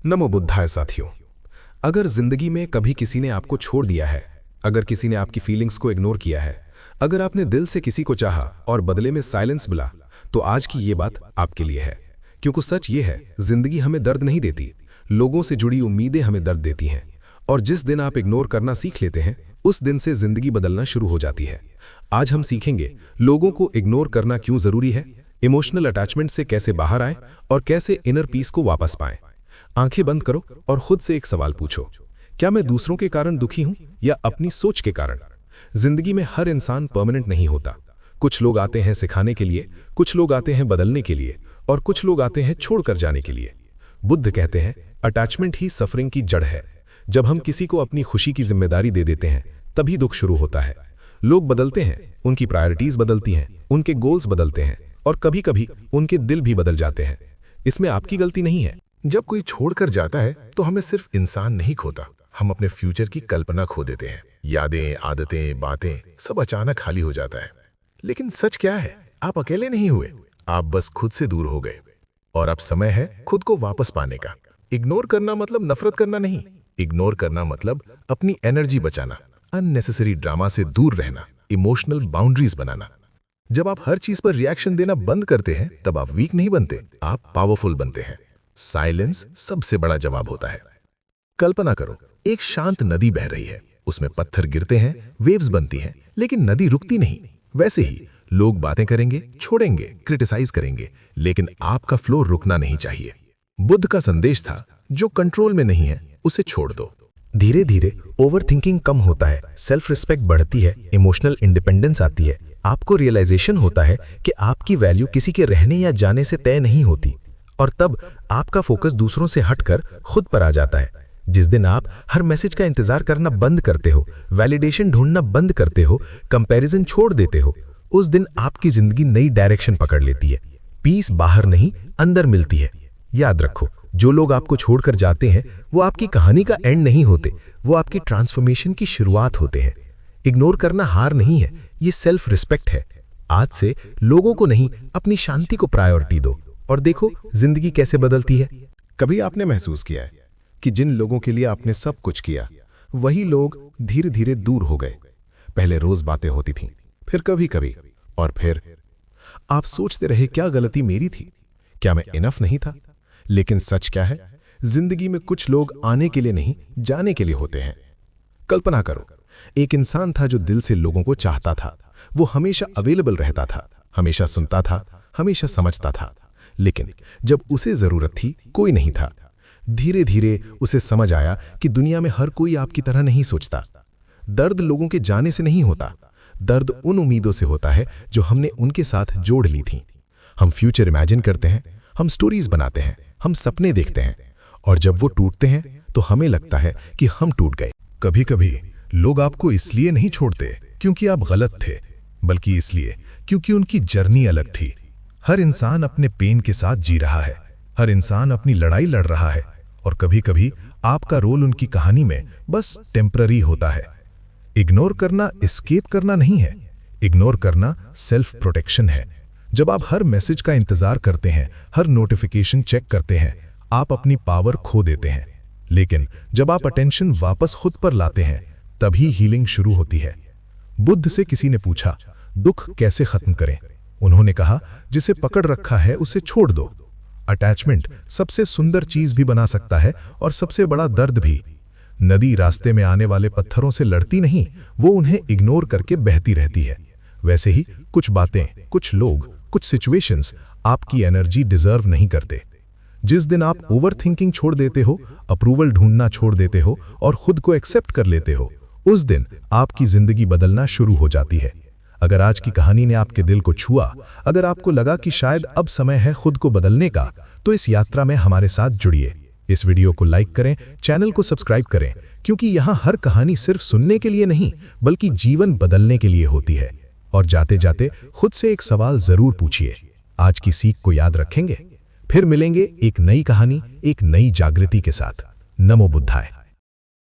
नमो बुद्धाय साथियों। अगर जिंदगी में कभी किसी ने आपको छोड़ दिया है, अगर किसी ने आपकी फीलिंग्स को इग्नोर किया है, अगर आपने दिल से किसी को चाहा और बदले में साइलेंस मिला, तो आज की ये बात आपके लिए है। क्योंकि सच ये है, जिंदगी हमें दर्द नहीं देती, लोगों से जुड़ी उम्मीदें हमें दर्द देती हैं। और जिस दिन आप इग्नोर करना सीख लेते हैं, उस दिन से जिंदगी बदलना शुरू हो जाती है। आज हम सीखेंगे लोगों को इग्नोर करना क्यों जरूरी है, इमोशनल अटैचमेंट से कैसे बाहर आएं और कैसे इनर पीस को वापस पाएं। आंखें बंद करो और खुद से एक सवाल पूछो, क्या मैं दूसरों के कारण दुखी हूं या अपनी सोच के कारण? जिंदगी में हर इंसान परमानेंट नहीं होता। कुछ लोग आते हैं सिखाने के लिए, कुछ लोग आते हैं बदलने के लिए, और कुछ लोग आते हैं छोड़कर जाने के लिए। बुद्ध कहते हैं, अटैचमेंट ही सफरिंग की जड़ है। जब हम किसी को अपनी खुशी की जिम्मेदारी दे देते हैं, तभी दुख शुरू होता है। लोग बदलते हैं, उनकी प्रायोरिटीज बदलती हैं, उनके गोल्स बदलते हैं, और कभी कभी उनके दिल भी बदल जाते हैं। इसमें आपकी गलती नहीं है। जब कोई छोड़कर जाता है तो हमें सिर्फ इंसान नहीं खोता, हम अपने फ्यूचर की कल्पना खो देते हैं। यादें, आदतें, बातें सब अचानक खाली हो जाता है। लेकिन सच क्या है, आप अकेले नहीं हुए, आप बस खुद से दूर हो गए। और अब समय है खुद को वापस पाने का। इग्नोर करना मतलब नफरत करना नहीं, इग्नोर करना मतलब अपनी एनर्जी बचाना, अननेसेसरी ड्रामा से दूर रहना, इमोशनल बाउंड्रीज बनाना। जब आप हर चीज पर रिएक्शन देना बंद करते हैं, तब आप वीक नहीं बनते, आप पावरफुल बनते हैं। साइलेंस सबसे बड़ा जवाब होता है। कल्पना करो, एक शांत नदी बह रही है, उसमें पत्थर गिरते हैं, वेव्स बनती हैं, लेकिन नदी रुकती नहीं। वैसे ही लोग बातें करेंगे, छोड़ेंगे, क्रिटिसाइज करेंगे, लेकिन आपका फ्लो रुकना नहीं चाहिए। बुद्ध का संदेश था, जो कंट्रोल में नहीं है उसे छोड़ दो। धीरे धीरे ओवरथिंकिंग कम होता है, सेल्फ रिस्पेक्ट बढ़ती है, इमोशनल इंडिपेंडेंस आती है। आपको रियलाइजेशन होता है कि आपकी वैल्यू किसी के रहने या जाने से तय नहीं होती, और तब आपका फोकस दूसरों से हटकर खुद पर आ जाता है। जिस दिन आप हर मैसेज का इंतजार करना बंद करते हो, वैलिडेशन ढूंढना बंद करते हो, कंपैरिजन छोड़ देते हो, उस दिन आपकी जिंदगी नई डायरेक्शन पकड़ लेती है। पीस बाहर नहीं, अंदर मिलती है। याद रखो, जो लोग आपको छोड़कर जाते हैं, वो आपकी कहानी का एंड नहीं होते, वो आपकी ट्रांसफॉर्मेशन की शुरुआत होते हैं। इग्नोर करना हार नहीं है, ये सेल्फ रिस्पेक्ट है। आज से लोगों को नहीं, अपनी शांति को प्रायोरिटी दो, और देखो जिंदगी कैसे बदलती है। कभी आपने महसूस किया है कि जिन लोगों के लिए आपने सब कुछ किया, वही लोग धीरे धीरे दूर हो गए? पहले रोज बातें होती थीं, फिर कभी कभी, और फिर आप सोचते रहे, क्या गलती मेरी थी, क्या मैं इनफ नहीं था? लेकिन सच क्या है, जिंदगी में कुछ लोग आने के लिए नहीं, जाने के लिए होते हैं। कल्पना करो, एक इंसान था जो दिल से लोगों को चाहता था। वो हमेशा अवेलेबल रहता था, हमेशा सुनता था, हमेशा समझता था। लेकिन जब उसे जरूरत थी, कोई नहीं था। धीरे धीरे उसे समझ आया कि दुनिया में हर कोई आपकी तरह नहीं सोचता। दर्द लोगों के जाने से नहीं होता, दर्द उन उम्मीदों से होता है जो हमने उनके साथ जोड़ ली थी। हम फ्यूचर इमेजिन करते हैं, हम स्टोरीज बनाते हैं, हम सपने देखते हैं, और जब वो टूटते हैं तो हमें लगता है कि हम टूट गए। कभी कभी लोग आपको इसलिए नहीं छोड़ते क्योंकि आप गलत थे, बल्कि इसलिए क्योंकि उनकी जर्नी अलग थी। हर इंसान अपने पेन के साथ जी रहा है, हर इंसान अपनी लड़ाई लड़ रहा है, और कभी कभी आपका रोल उनकी कहानी में बस टेम्पररी होता है। इग्नोर करना एस्केप करना नहीं है, इग्नोर करना सेल्फ प्रोटेक्शन है। जब आप हर मैसेज का इंतजार करते हैं, हर नोटिफिकेशन चेक करते हैं, आप अपनी पावर खो देते हैं। लेकिन जब आप अटेंशन वापस खुद पर लाते हैं, तभी हीलिंग शुरू होती है। बुद्ध से किसी ने पूछा, दुख कैसे खत्म करें? उन्होंने कहा, जिसे पकड़ रखा है उसे छोड़ दो। अटैचमेंट सबसे सुंदर चीज भी बना सकता है और सबसे बड़ा दर्द भी। नदी रास्ते में आने वाले पत्थरों से लड़ती नहीं, वो उन्हें इग्नोर करके बहती रहती है। वैसे ही कुछ बातें, कुछ लोग, कुछ सिचुएशंस आपकी एनर्जी डिजर्व नहीं करते। जिस दिन आप ओवरथिंकिंग छोड़ देते हो, अप्रूवल ढूंढना छोड़ देते हो और खुद को एक्सेप्ट कर लेते हो, उस दिन आपकी जिंदगी बदलना शुरू हो जाती है। अगर आज की कहानी ने आपके दिल को छुआ, अगर आपको लगा कि शायद अब समय है खुद को बदलने का, तो इस यात्रा में हमारे साथ जुड़िए। इस वीडियो को लाइक करें, चैनल को सब्सक्राइब करें, क्योंकि यहाँ हर कहानी सिर्फ सुनने के लिए नहीं, बल्कि जीवन बदलने के लिए होती है। और जाते जाते खुद से एक सवाल जरूर पूछिए, आज की सीख को याद रखेंगे? फिर मिलेंगे एक नई कहानी, एक नई जागृति के साथ। नमो बुद्धाय।